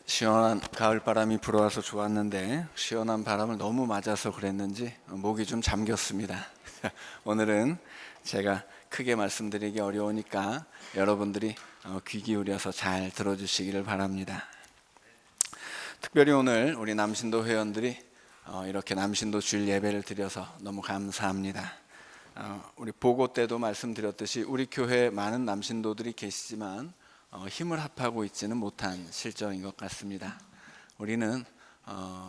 시원한 가을바람이 불어와서 좋았는데 시원한 바람을 너무 맞아서 그랬는지 목이 좀 잠겼습니다. 오늘은 제가 크게 말씀드리기 어려우니까 여러분들이 귀 기울여서 잘 들어주시기를 바랍니다. 특별히 오늘 우리 남신도 회원들이 이렇게 남신도 주일 예배를 드려서 너무 감사합니다. 우리 보고 때도 말씀드렸듯이 우리 교회에 많은 남신도들이 계시지만 힘을 합하고 있지는 못한 실정인 것 같습니다. 우리는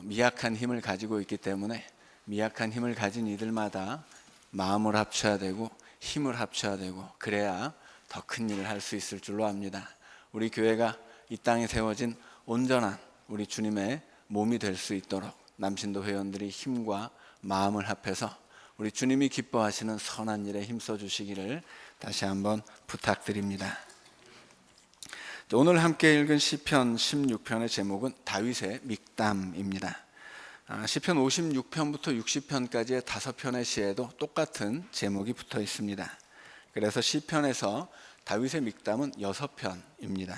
미약한 힘을 가지고 있기 때문에 미약한 힘을 가진 이들마다 마음을 합쳐야 되고 힘을 합쳐야 되고 그래야 더 큰 일을 할 수 있을 줄로 압니다. 우리 교회가 이 땅에 세워진 온전한 우리 주님의 몸이 될 수 있도록 남신도 회원들이 힘과 마음을 합해서 우리 주님이 기뻐하시는 선한 일에 힘써 주시기를 다시 한번 부탁드립니다. 오늘 함께 읽은 시편 16편의 제목은 다윗의 믹담입니다. 시편 56편부터 60편까지의 5편의 시에도 똑같은 제목이 붙어 있습니다. 그래서 시편에서 다윗의 믹담은 6편입니다.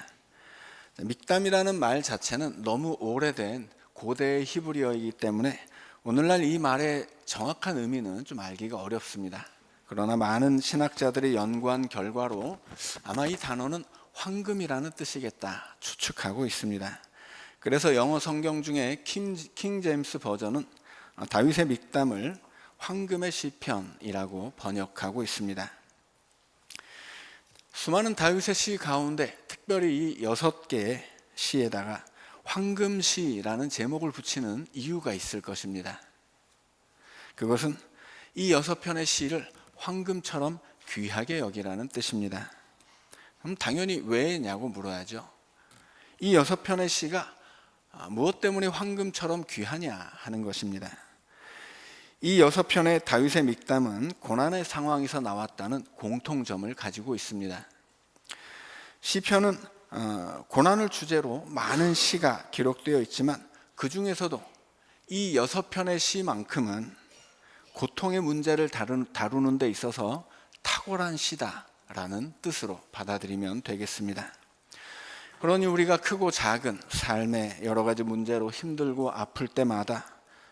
믹담이라는 말 자체는 너무 오래된 고대의 히브리어이기 때문에 오늘날 이 말의 정확한 의미는 좀 알기가 어렵습니다. 그러나 많은 신학자들이 연구한 결과로 아마 이 단어는 황금이라는 뜻이겠다 추측하고 있습니다. 그래서 영어 성경 중에 킹 제임스 버전은 다윗의 믹담을 황금의 시편이라고 번역하고 있습니다. 수많은 다윗의 시 가운데 특별히 이 6개의 시에다가 황금시라는 제목을 붙이는 이유가 있을 것입니다. 그것은 이 6편의 시를 황금처럼 귀하게 여기라는 뜻입니다. 그럼 당연히 왜냐고 물어야죠. 이 6편의 시가 무엇 때문에 황금처럼 귀하냐 하는 것입니다. 이 6편의 다윗의 믹담은 고난의 상황에서 나왔다는 공통점을 가지고 있습니다. 시편은 고난을 주제로 많은 시가 기록되어 있지만 그 중에서도 이 6편의 시만큼은 고통의 문제를 다루는 데 있어서 탁월한 시다라는 뜻으로 받아들이면 되겠습니다. 그러니 우리가 크고 작은 삶의 여러 가지 문제로 힘들고 아플 때마다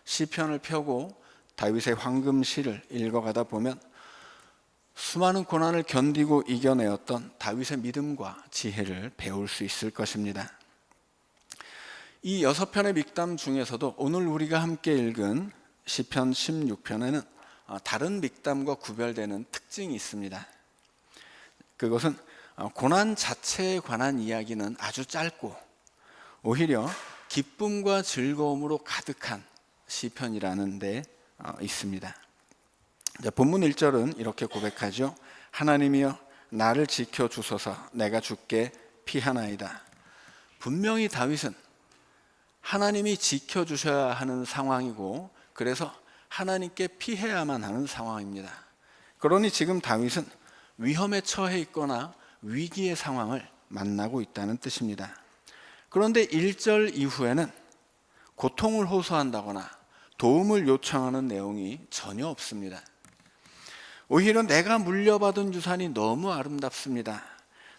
시편을 펴고 다윗의 황금시를 읽어가다 보면 수많은 고난을 견디고 이겨내었던 다윗의 믿음과 지혜를 배울 수 있을 것입니다. 이 6편의 믹담 중에서도 오늘 우리가 함께 읽은 시편 16편에는 다른 믹담과 구별되는 특징이 있습니다. 그것은 고난 자체에 관한 이야기는 아주 짧고 오히려 기쁨과 즐거움으로 가득한 시편이라는 데 있습니다. 본문 1절은 이렇게 고백하죠. 하나님이여 나를 지켜주소서 내가 주께 피하나이다. 분명히 다윗은 하나님이 지켜주셔야 하는 상황이고 그래서 하나님께 피해야만 하는 상황입니다. 그러니 지금 다윗은 위험에 처해 있거나 위기의 상황을 만나고 있다는 뜻입니다. 그런데 1절 이후에는 고통을 호소한다거나 도움을 요청하는 내용이 전혀 없습니다. 오히려 내가 물려받은 유산이 너무 아름답습니다.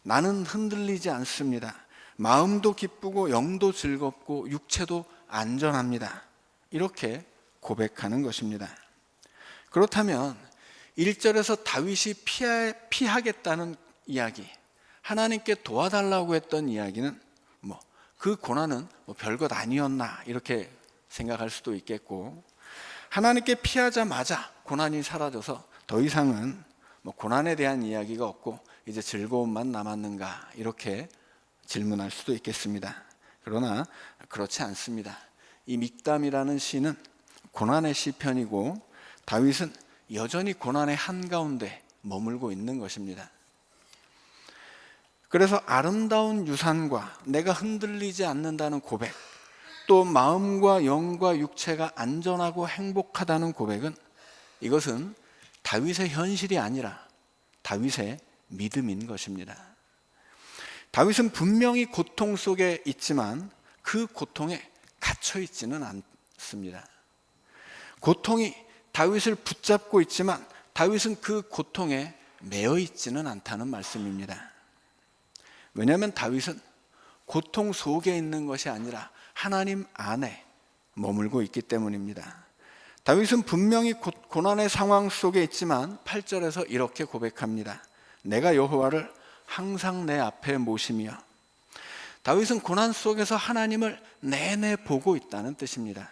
나는 흔들리지 않습니다. 마음도 기쁘고 영도 즐겁고 육체도 안전합니다. 이렇게 고백하는 것입니다. 그렇다면 1절에서 다윗이 피하겠다는 이야기, 하나님께 도와달라고 했던 이야기는 그 고난은 별것 아니었나 이렇게 생각할 수도 있겠고 하나님께 피하자마자 고난이 사라져서 더 이상은 고난에 대한 이야기가 없고 이제 즐거움만 남았는가 이렇게 질문할 수도 있겠습니다. 그러나 그렇지 않습니다. 이 믹담이라는 시는 고난의 시편이고 다윗은 여전히 고난의 한가운데 머물고 있는 것입니다. 그래서 아름다운 유산과 내가 흔들리지 않는다는 고백, 또 마음과 영과 육체가 안전하고 행복하다는 고백은 이것은 다윗의 현실이 아니라 다윗의 믿음인 것입니다. 다윗은 분명히 고통 속에 있지만 그 고통에 갇혀 있지는 않습니다. 고통이 다윗을 붙잡고 있지만 다윗은 그 고통에 매여 있지는 않다는 말씀입니다. 왜냐하면 다윗은 고통 속에 있는 것이 아니라 하나님 안에 머물고 있기 때문입니다. 다윗은 분명히 고난의 상황 속에 있지만 8절에서 이렇게 고백합니다. 내가 여호와를 항상 내 앞에 모시며. 다윗은 고난 속에서 하나님을 내내 보고 있다는 뜻입니다.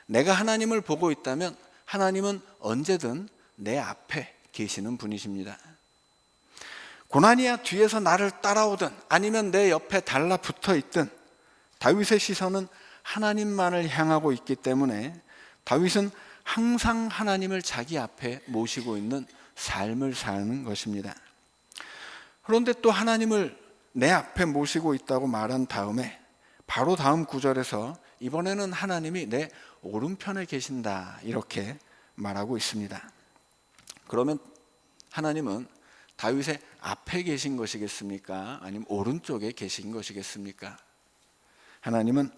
내가 하나님을 보고 있다면 하나님은 언제든 내 앞에 계시는 분이십니다. 고난이야 뒤에서 나를 따라오든 아니면 내 옆에 달라붙어 있든 다윗의 시선은 하나님만을 향하고 있기 때문에 다윗은 항상 하나님을 자기 앞에 모시고 있는 삶을 사는 것입니다. 그런데 또 하나님을 내 앞에 모시고 있다고 말한 다음에 바로 다음 구절에서 이번에는 하나님이 내 오른편에 계신다 이렇게 말하고 있습니다. 그러면 하나님은 다윗의 앞에 계신 것이겠습니까? 아니면 오른쪽에 계신 것이겠습니까? 하나님은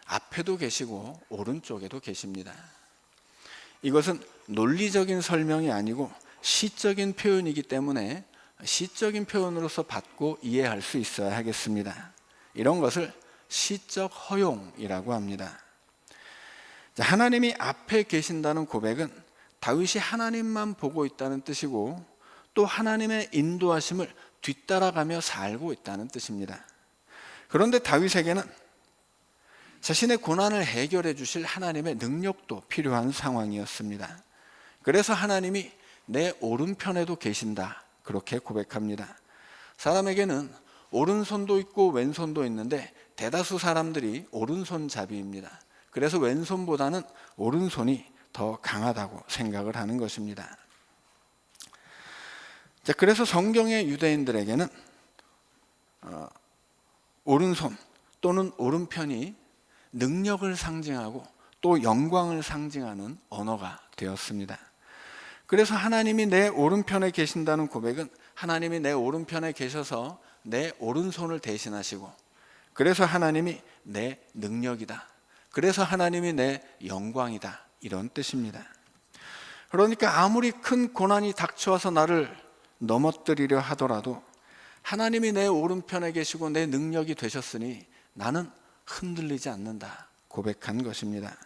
앞에도 계시고 오른쪽에도 계십니다. 이것은 논리적인 설명이 아니고 시적인 표현이기 때문에 시적인 표현으로서 받고 이해할 수 있어야 하겠습니다. 이런 것을 시적 허용이라고 합니다. 하나님이 앞에 계신다는 고백은 다윗이 하나님만 보고 있다는 뜻이고 또 하나님의 인도하심을 뒤따라가며 살고 있다는 뜻입니다. 그런데 다윗에게는 자신의 고난을 해결해 주실 하나님의 능력도 필요한 상황이었습니다. 그래서 하나님이 내 오른편에도 계신다 그렇게 고백합니다. 사람에게는 오른손도 있고 왼손도 있는데 대다수 사람들이 오른손잡이입니다. 그래서 왼손보다는 오른손이 더 강하다고 생각을 하는 것입니다. 그래서 성경의 유대인들에게는 오른손 또는 오른편이 능력을 상징하고 또 영광을 상징하는 언어가 되었습니다. 그래서 하나님이 내 오른편에 계신다는 고백은 하나님이 내 오른편에 계셔서 내 오른손을 대신하시고 그래서 하나님이 내 능력이다. 그래서 하나님이 내 영광이다. 이런 뜻입니다. 그러니까 아무리 큰 고난이 닥쳐와서 나를 넘어뜨리려 하더라도 하나님이 내 오른편에 계시고 내 능력이 되셨으니 나는 흔들리지 않는다 고백한 것입니다.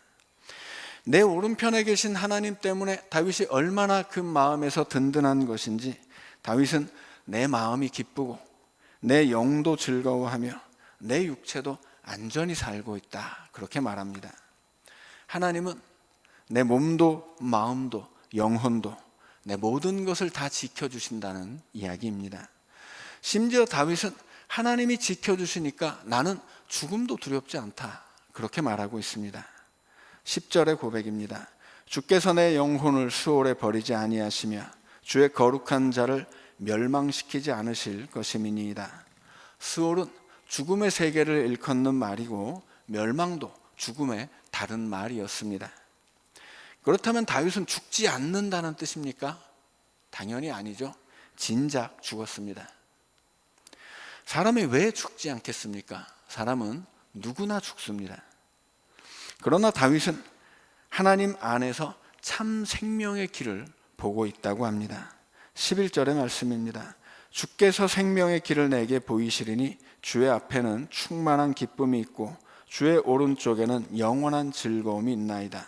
내 오른편에 계신 하나님 때문에 다윗이 얼마나 그 마음에서 든든한 것인지 다윗은 내 마음이 기쁘고 내 영도 즐거워하며 내 육체도 안전히 살고 있다 그렇게 말합니다. 하나님은 내 몸도 마음도 영혼도 내 모든 것을 다 지켜주신다는 이야기입니다. 심지어 다윗은 하나님이 지켜주시니까 나는 죽음도 두렵지 않다 그렇게 말하고 있습니다. 10절의 고백입니다. 주께서 내 영혼을 수월에 버리지 아니하시며 주의 거룩한 자를 멸망시키지 않으실 것임이니이다. 수월은 죽음의 세계를 일컫는 말이고 멸망도 죽음의 다른 말이었습니다. 그렇다면 다윗은 죽지 않는다는 뜻입니까? 당연히 아니죠. 진작 죽었습니다. 사람이 왜 죽지 않겠습니까? 사람은 누구나 죽습니다. 그러나 다윗은 하나님 안에서 참 생명의 길을 보고 있다고 합니다. 11절의 말씀입니다. 주께서 생명의 길을 내게 보이시리니 주의 앞에는 충만한 기쁨이 있고 주의 오른쪽에는 영원한 즐거움이 있나이다.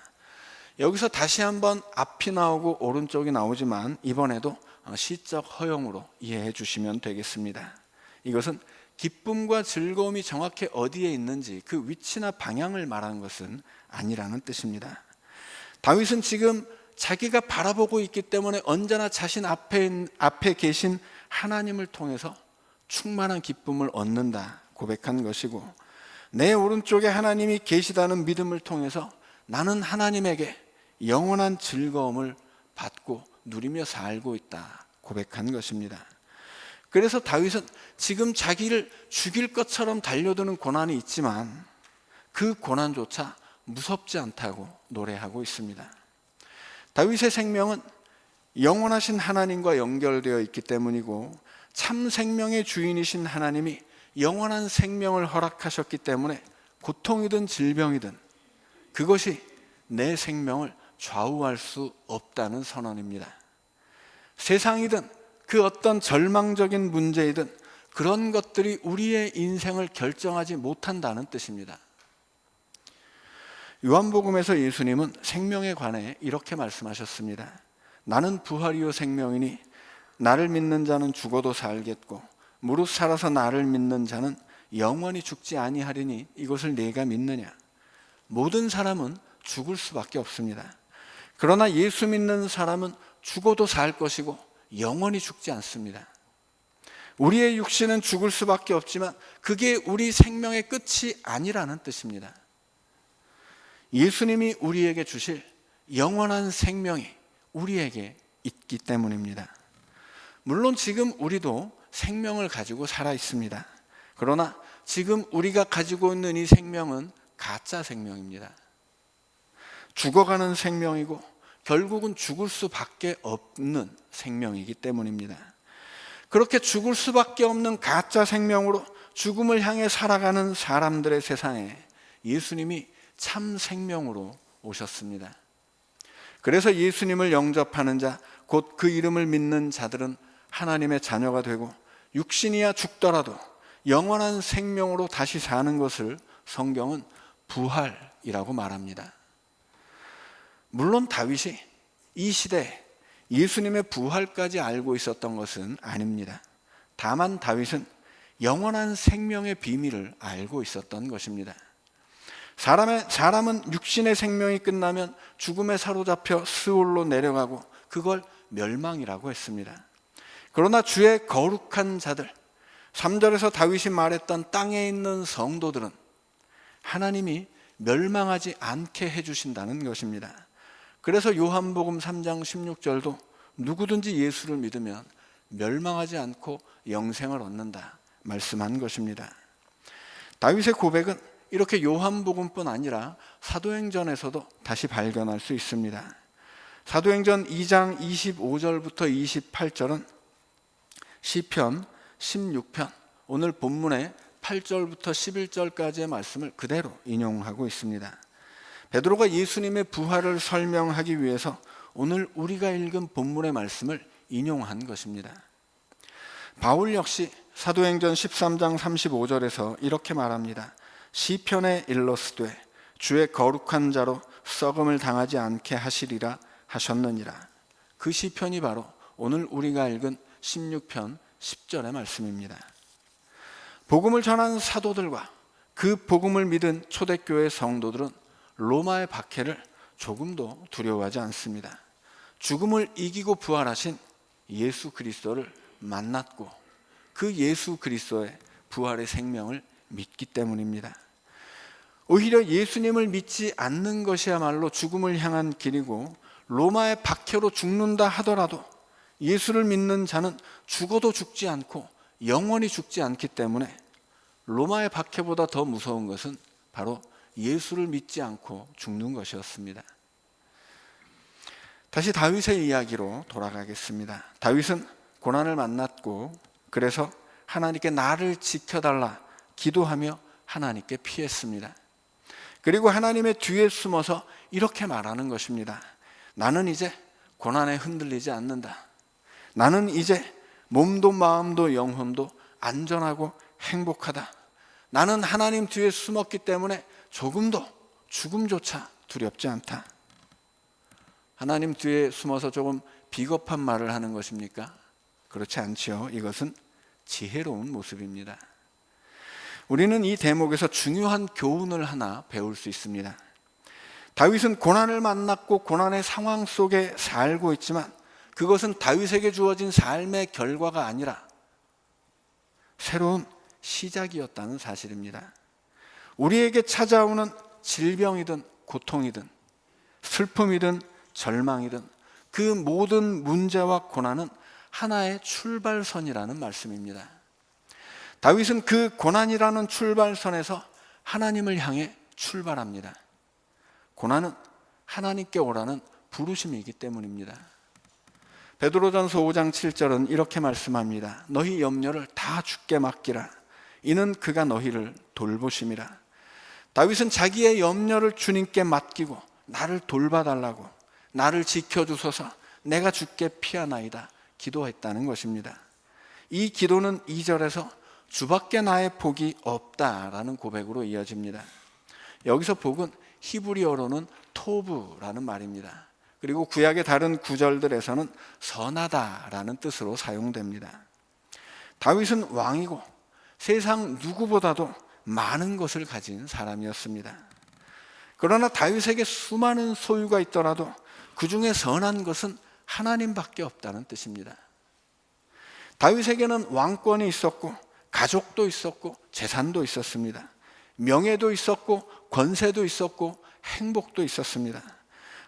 여기서 다시 한번 앞이 나오고 오른쪽이 나오지만 이번에도 시적 허용으로 이해해 주시면 되겠습니다. 이것은 기쁨과 즐거움이 정확히 어디에 있는지 그 위치나 방향을 말하는 것은 아니라는 뜻입니다. 다윗은 지금 자기가 바라보고 있기 때문에 언제나 자신 앞에 계신 하나님을 통해서 충만한 기쁨을 얻는다 고백한 것이고 내 오른쪽에 하나님이 계시다는 믿음을 통해서 나는 하나님에게 영원한 즐거움을 받고 누리며 살고 있다 고백한 것입니다. 그래서 다윗은 지금 자기를 죽일 것처럼 달려드는 고난이 있지만 그 고난조차 무섭지 않다고 노래하고 있습니다. 다윗의 생명은 영원하신 하나님과 연결되어 있기 때문이고 참 생명의 주인이신 하나님이 영원한 생명을 허락하셨기 때문에 고통이든 질병이든 그것이 내 생명을 좌우할 수 없다는 선언입니다. 세상이든 그 어떤 절망적인 문제이든 그런 것들이 우리의 인생을 결정하지 못한다는 뜻입니다. 요한복음에서 예수님은 생명에 관해 이렇게 말씀하셨습니다. 나는 부활이요 생명이니 나를 믿는 자는 죽어도 살겠고 무릇 살아서 나를 믿는 자는 영원히 죽지 아니하리니 이것을 네가 믿느냐. 모든 사람은 죽을 수밖에 없습니다. 그러나 예수 믿는 사람은 죽어도 살 것이고 영원히 죽지 않습니다. 우리의 육신은 죽을 수밖에 없지만 그게 우리 생명의 끝이 아니라는 뜻입니다. 예수님이 우리에게 주실 영원한 생명이 우리에게 있기 때문입니다. 물론 지금 우리도 생명을 가지고 살아 있습니다. 그러나 지금 우리가 가지고 있는 이 생명은 가짜 생명입니다. 죽어가는 생명이고 결국은 죽을 수밖에 없는 생명이기 때문입니다. 그렇게 죽을 수밖에 없는 가짜 생명으로 죽음을 향해 살아가는 사람들의 세상에 예수님이 참 생명으로 오셨습니다. 그래서 예수님을 영접하는 자, 곧 그 이름을 믿는 자들은 하나님의 자녀가 되고 육신이야 죽더라도 영원한 생명으로 다시 사는 것을 성경은 부활이라고 말합니다. 물론 다윗이 이 시대에 예수님의 부활까지 알고 있었던 것은 아닙니다. 다만 다윗은 영원한 생명의 비밀을 알고 있었던 것입니다. 사람은 육신의 생명이 끝나면 죽음에 사로잡혀 스올로 내려가고 그걸 멸망이라고 했습니다. 그러나 주의 거룩한 자들, 3절에서 다윗이 말했던 땅에 있는 성도들은 하나님이 멸망하지 않게 해주신다는 것입니다. 그래서 요한복음 3장 16절도 누구든지 예수를 믿으면 멸망하지 않고 영생을 얻는다 말씀한 것입니다. 다윗의 고백은 이렇게 요한복음뿐 아니라 사도행전에서도 다시 발견할 수 있습니다. 사도행전 2장 25절부터 28절은 시편 16편 오늘 본문의 8절부터 11절까지의 말씀을 그대로 인용하고 있습니다. 베드로가 예수님의 부활을 설명하기 위해서 오늘 우리가 읽은 본문의 말씀을 인용한 것입니다. 바울 역시 사도행전 13장 35절에서 이렇게 말합니다. 시편에 일러스되 주의 거룩한 자로 썩음을 당하지 않게 하시리라 하셨느니라. 그 시편이 바로 오늘 우리가 읽은 16편 10절의 말씀입니다. 복음을 전한 사도들과 그 복음을 믿은 초대교회 성도들은 로마의 박해를 조금도 두려워하지 않습니다. 죽음을 이기고 부활하신 예수 그리스도를 만났고 그 예수 그리스도의 부활의 생명을 믿기 때문입니다. 오히려 예수님을 믿지 않는 것이야말로 죽음을 향한 길이고 로마의 박해로 죽는다 하더라도 예수를 믿는 자는 죽어도 죽지 않고 영원히 죽지 않기 때문에 로마의 박해보다 더 무서운 것은 바로 예수를 믿지 않고 죽는 것이었습니다. 다시 다윗의 이야기로 돌아가겠습니다. 다윗은 고난을 만났고 그래서 하나님께 나를 지켜달라 기도하며 하나님께 피했습니다. 그리고 하나님의 뒤에 숨어서 이렇게 말하는 것입니다. 나는 이제 고난에 흔들리지 않는다. 나는 이제 몸도 마음도 영혼도 안전하고 행복하다. 나는 하나님 뒤에 숨었기 때문에 조금도 죽음조차 두렵지 않다. 하나님 뒤에 숨어서 조금 비겁한 말을 하는 것입니까? 그렇지 않지요. 이것은 지혜로운 모습입니다. 우리는 이 대목에서 중요한 교훈을 하나 배울 수 있습니다. 다윗은 고난을 만났고 고난의 상황 속에 살고 있지만 그것은 다윗에게 주어진 삶의 결과가 아니라 새로운 시작이었다는 사실입니다. 우리에게 찾아오는 질병이든 고통이든 슬픔이든 절망이든 그 모든 문제와 고난은 하나의 출발선이라는 말씀입니다. 다윗은 그 고난이라는 출발선에서 하나님을 향해 출발합니다. 고난은 하나님께 오라는 부르심이기 때문입니다. 베드로전서 5장 7절은 이렇게 말씀합니다. 너희 염려를 다 주께 맡기라. 이는 그가 너희를 돌보심이라. 다윗은 자기의 염려를 주님께 맡기고 나를 돌봐달라고, 나를 지켜주소서, 내가 주께 피하나이다 기도했다는 것입니다. 이 기도는 2절에서 주밖에 나의 복이 없다라는 고백으로 이어집니다. 여기서 복은 히브리어로는 토브라는 말입니다. 그리고 구약의 다른 구절들에서는 선하다라는 뜻으로 사용됩니다. 다윗은 왕이고 세상 누구보다도 많은 것을 가진 사람이었습니다. 그러나 다윗에게 수많은 소유가 있더라도 그 중에 선한 것은 하나님밖에 없다는 뜻입니다. 다윗에게는 왕권이 있었고 가족도 있었고 재산도 있었습니다. 명예도 있었고 권세도 있었고 행복도 있었습니다.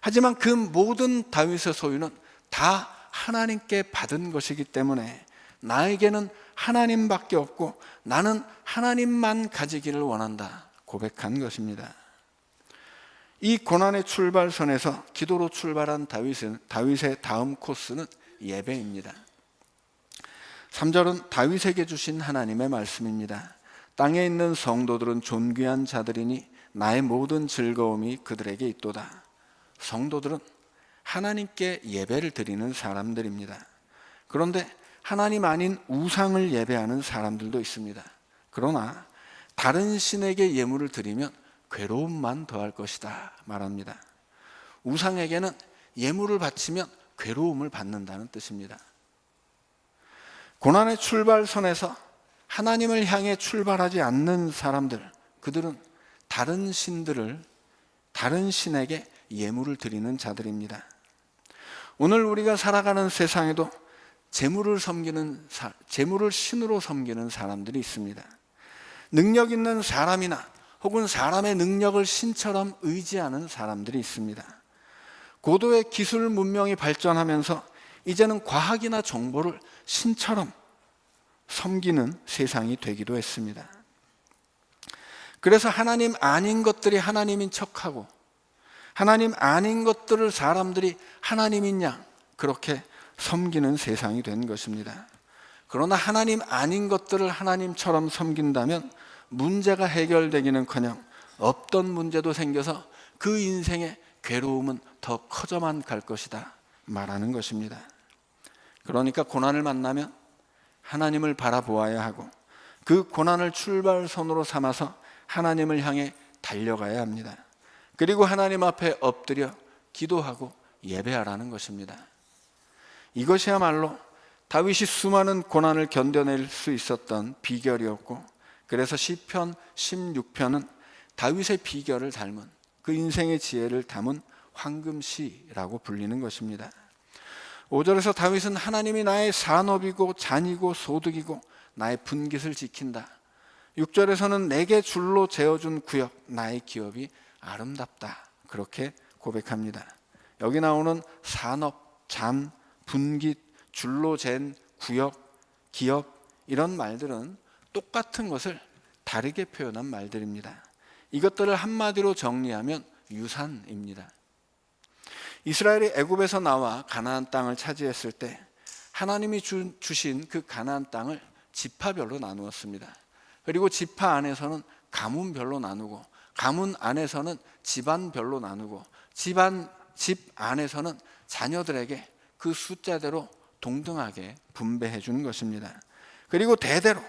하지만 그 모든 다윗의 소유는 다 하나님께 받은 것이기 때문에 나에게는 하나님밖에 없고 나는 하나님만 가지기를 원한다 고백한 것입니다. 이 고난의 출발선에서 기도로 출발한 다윗의 다음 코스는 예배입니다. 3절은 다윗에게 주신 하나님의 말씀입니다. 땅에 있는 성도들은 존귀한 자들이니 나의 모든 즐거움이 그들에게 있도다. 성도들은 하나님께 예배를 드리는 사람들입니다. 그런데 하나님 아닌 우상을 예배하는 사람들도 있습니다. 그러나 다른 신에게 예물을 드리면 괴로움만 더할 것이다 말합니다. 우상에게는 예물을 바치면 괴로움을 받는다는 뜻입니다. 고난의 출발선에서 하나님을 향해 출발하지 않는 사람들, 그들은 다른 신에게 예물을 드리는 자들입니다. 오늘 우리가 살아가는 세상에도 재물을 신으로 섬기는 사람들이 있습니다. 능력 있는 사람이나 혹은 사람의 능력을 신처럼 의지하는 사람들이 있습니다. 고도의 기술 문명이 발전하면서 이제는 과학이나 정보를 신처럼 섬기는 세상이 되기도 했습니다. 그래서 하나님 아닌 것들이 하나님인 척하고 하나님 아닌 것들을 사람들이 하나님인 양 그렇게 섬기는 세상이 된 것입니다. 그러나 하나님 아닌 것들을 하나님처럼 섬긴다면 문제가 해결되기는커녕 없던 문제도 생겨서 그 인생의 괴로움은 더 커져만 갈 것이다 말하는 것입니다. 그러니까 고난을 만나면 하나님을 바라보아야 하고 그 고난을 출발선으로 삼아서 하나님을 향해 달려가야 합니다. 그리고 하나님 앞에 엎드려 기도하고 예배하라는 것입니다. 이것이야말로 다윗이 수많은 고난을 견뎌낼 수 있었던 비결이었고, 그래서 시편 16편은 다윗의 비결을 닮은 그 인생의 지혜를 담은 황금시라고 불리는 것입니다. 5절에서 다윗은 하나님이 나의 산업이고 잔이고 소득이고 나의 분깃을 지킨다. 6절에서는 내게 줄로 재어준 구역, 나의 기업이 아름답다. 그렇게 고백합니다. 여기 나오는 산업, 잔, 분깃, 줄로 잰 구역, 기업 이런 말들은 똑같은 것을 다르게 표현한 말들입니다. 이것들을 한마디로 정리하면 유산입니다. 이스라엘이 애굽에서 나와 가나안 땅을 차지했을 때 하나님이 주신 그 가나안 땅을 지파별로 나누었습니다. 그리고 지파 안에서는 가문별로 나누고, 가문 안에서는 집안별로 나누고, 집 안에서는 자녀들에게 그 숫자대로 동등하게 분배해 준 것입니다. 그리고 대대로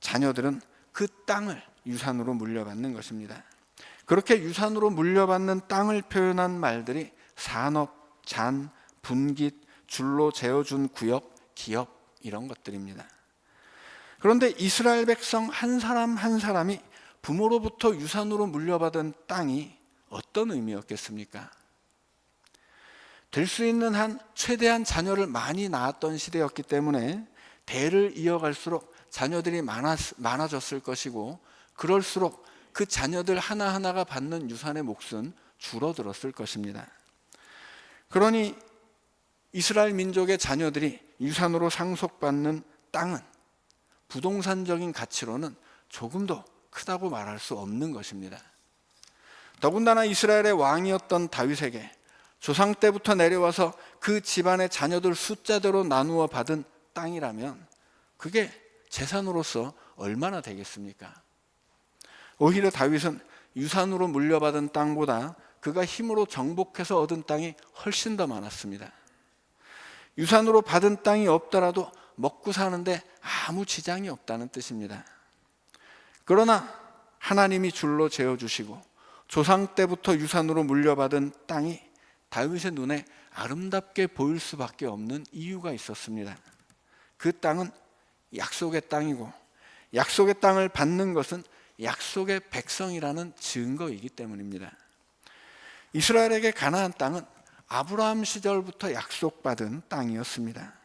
자녀들은 그 땅을 유산으로 물려받는 것입니다. 그렇게 유산으로 물려받는 땅을 표현한 말들이 산업, 잔, 분깃, 줄로 재어준 구역, 기업 이런 것들입니다. 그런데 이스라엘 백성 한 사람 한 사람이 부모로부터 유산으로 물려받은 땅이 어떤 의미였겠습니까? 될 수 있는 한 최대한 자녀를 많이 낳았던 시대였기 때문에 대를 이어갈수록 자녀들이 많아졌을 것이고, 그럴수록 그 자녀들 하나하나가 받는 유산의 몫은 줄어들었을 것입니다. 그러니 이스라엘 민족의 자녀들이 유산으로 상속받는 땅은 부동산적인 가치로는 조금도 크다고 말할 수 없는 것입니다. 더군다나 이스라엘의 왕이었던 다윗에게 조상 때부터 내려와서 그 집안의 자녀들 숫자대로 나누어 받은 땅이라면 그게 재산으로서 얼마나 되겠습니까? 오히려 다윗은 유산으로 물려받은 땅보다 그가 힘으로 정복해서 얻은 땅이 훨씬 더 많았습니다. 유산으로 받은 땅이 없더라도 먹고 사는데 아무 지장이 없다는 뜻입니다. 그러나 하나님이 줄로 재어주시고 조상 때부터 유산으로 물려받은 땅이 다윗의 눈에 아름답게 보일 수밖에 없는 이유가 있었습니다. 그 땅은 약속의 땅이고 약속의 땅을 받는 것은 약속의 백성이라는 증거이기 때문입니다. 이스라엘에게 가나안 땅은 아브라함 시절부터 약속받은 땅이었습니다.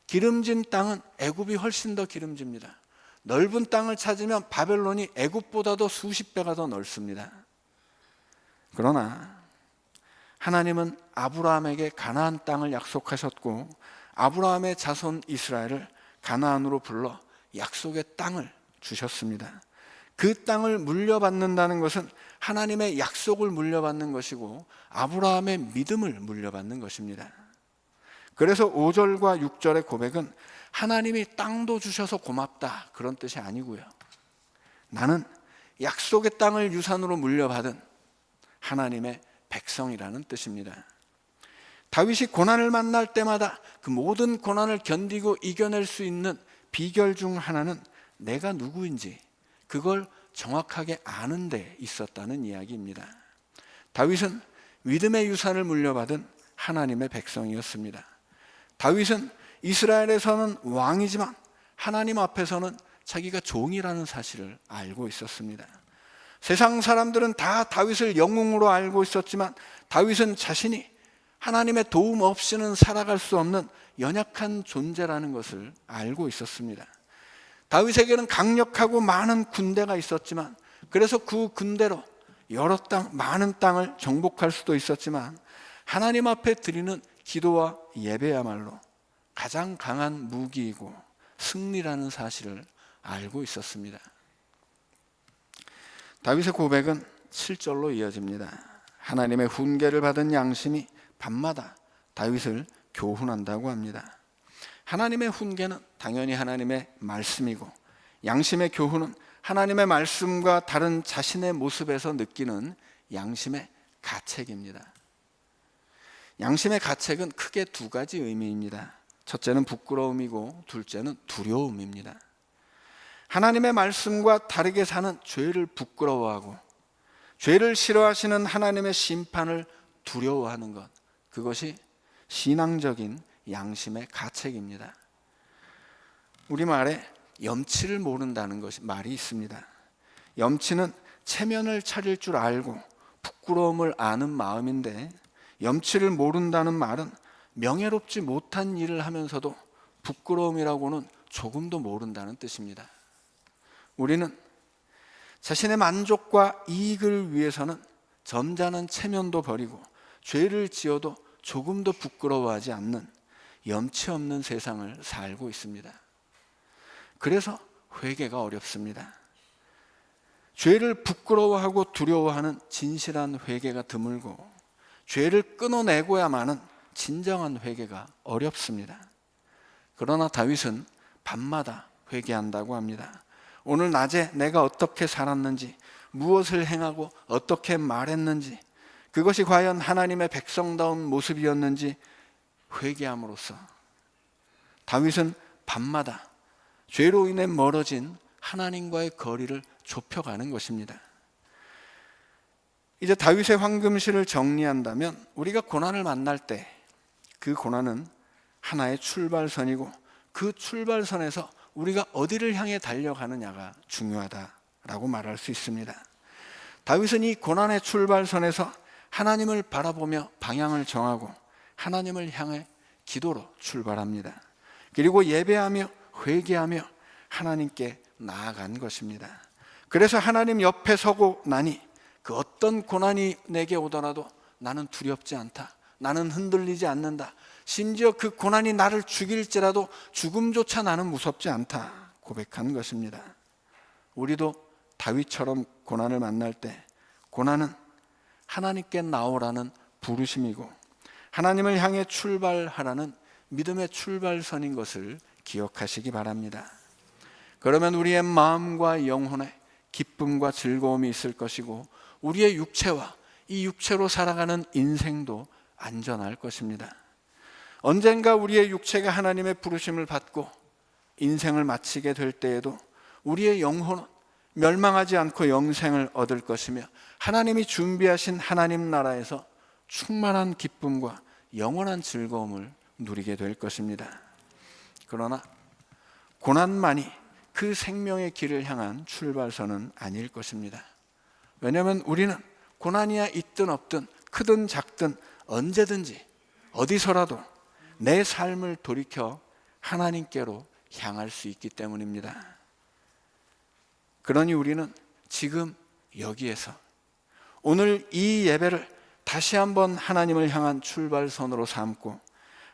기름진 땅은 애굽이 훨씬 더 기름집니다. 넓은 땅을 찾으면 바벨론이 애굽보다도 수십 배가 더 넓습니다. 그러나 하나님은 아브라함에게 가나안 땅을 약속하셨고 아브라함의 자손 이스라엘을 가나안으로 불러 약속의 땅을 주셨습니다. 그 땅을 물려받는다는 것은 하나님의 약속을 물려받는 것이고 아브라함의 믿음을 물려받는 것입니다. 그래서 5절과 6절의 고백은 하나님이 땅도 주셔서 고맙다 그런 뜻이 아니고요. 나는 약속의 땅을 유산으로 물려받은 하나님의 백성이라는 뜻입니다. 다윗이 고난을 만날 때마다 그 모든 고난을 견디고 이겨낼 수 있는 비결 중 하나는 내가 누구인지 그걸 정확하게 아는 데 있었다는 이야기입니다. 다윗은 믿음의 유산을 물려받은 하나님의 백성이었습니다. 다윗은 이스라엘에서는 왕이지만 하나님 앞에서는 자기가 종이라는 사실을 알고 있었습니다. 세상 사람들은 다 다윗을 영웅으로 알고 있었지만 다윗은 자신이 하나님의 도움 없이는 살아갈 수 없는 연약한 존재라는 것을 알고 있었습니다. 다윗에게는 강력하고 많은 군대가 있었지만 그래서 그 군대로 여러 땅, 많은 땅을 정복할 수도 있었지만 하나님 앞에 드리는 기도와 예배야말로 가장 강한 무기이고 승리라는 사실을 알고 있었습니다. 다윗의 고백은 7절로 이어집니다. 하나님의 훈계를 받은 양심이 밤마다 다윗을 교훈한다고 합니다. 하나님의 훈계는 당연히 하나님의 말씀이고 양심의 교훈은 하나님의 말씀과 다른 자신의 모습에서 느끼는 양심의 가책입니다. 양심의 가책은 크게 두 가지 의미입니다. 첫째는 부끄러움이고 둘째는 두려움입니다. 하나님의 말씀과 다르게 사는 죄를 부끄러워하고 죄를 싫어하시는 하나님의 심판을 두려워하는 것, 그것이 신앙적인 양심의 가책입니다. 우리말에 염치를 모른다는 것이 말이 있습니다. 염치는 체면을 차릴 줄 알고 부끄러움을 아는 마음인데 염치를 모른다는 말은 명예롭지 못한 일을 하면서도 부끄러움이라고는 조금도 모른다는 뜻입니다. 우리는 자신의 만족과 이익을 위해서는 점잖은 체면도 버리고 죄를 지어도 조금도 부끄러워하지 않는 염치 없는 세상을 살고 있습니다. 그래서 회개가 어렵습니다. 죄를 부끄러워하고 두려워하는 진실한 회개가 드물고 죄를 끊어내고야만은 진정한 회개가 어렵습니다. 그러나 다윗은 밤마다 회개한다고 합니다. 오늘 낮에 내가 어떻게 살았는지, 무엇을 행하고 어떻게 말했는지, 그것이 과연 하나님의 백성다운 모습이었는지 회개함으로써 다윗은 밤마다 죄로 인해 멀어진 하나님과의 거리를 좁혀가는 것입니다. 이제 다윗의 황금실을 정리한다면 우리가 고난을 만날 때 그 고난은 하나의 출발선이고 그 출발선에서 우리가 어디를 향해 달려가느냐가 중요하다라고 말할 수 있습니다. 다윗은 이 고난의 출발선에서 하나님을 바라보며 방향을 정하고 하나님을 향해 기도로 출발합니다. 그리고 예배하며 회개하며 하나님께 나아간 것입니다. 그래서 하나님 옆에 서고 나니 그 어떤 고난이 내게 오더라도 나는 두렵지 않다. 나는 흔들리지 않는다. 심지어 그 고난이 나를 죽일지라도 죽음조차 나는 무섭지 않다 고백한 것입니다. 우리도 다윗처럼 고난을 만날 때 고난은 하나님께 나오라는 부르심이고 하나님을 향해 출발하라는 믿음의 출발선인 것을 기억하시기 바랍니다. 그러면 우리의 마음과 영혼에 기쁨과 즐거움이 있을 것이고 우리의 육체와 이 육체로 살아가는 인생도 안전할 것입니다. 언젠가 우리의 육체가 하나님의 부르심을 받고 인생을 마치게 될 때에도 우리의 영혼은 멸망하지 않고 영생을 얻을 것이며 하나님이 준비하신 하나님 나라에서 충만한 기쁨과 영원한 즐거움을 누리게 될 것입니다. 그러나 고난만이 그 생명의 길을 향한 출발선은 아닐 것입니다. 왜냐하면 우리는 고난이야 있든 없든 크든 작든 언제든지 어디서라도 내 삶을 돌이켜 하나님께로 향할 수 있기 때문입니다. 그러니 우리는 지금 여기에서 오늘 이 예배를 다시 한번 하나님을 향한 출발선으로 삼고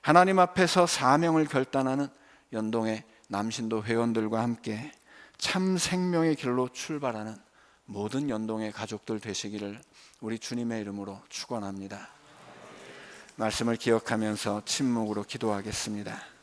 하나님 앞에서 사명을 결단하는 연동의 남신도 회원들과 함께 참 생명의 길로 출발하는 모든 연동의 가족들 되시기를 우리 주님의 이름으로 축원합니다. 말씀을 기억하면서 침묵으로 기도하겠습니다.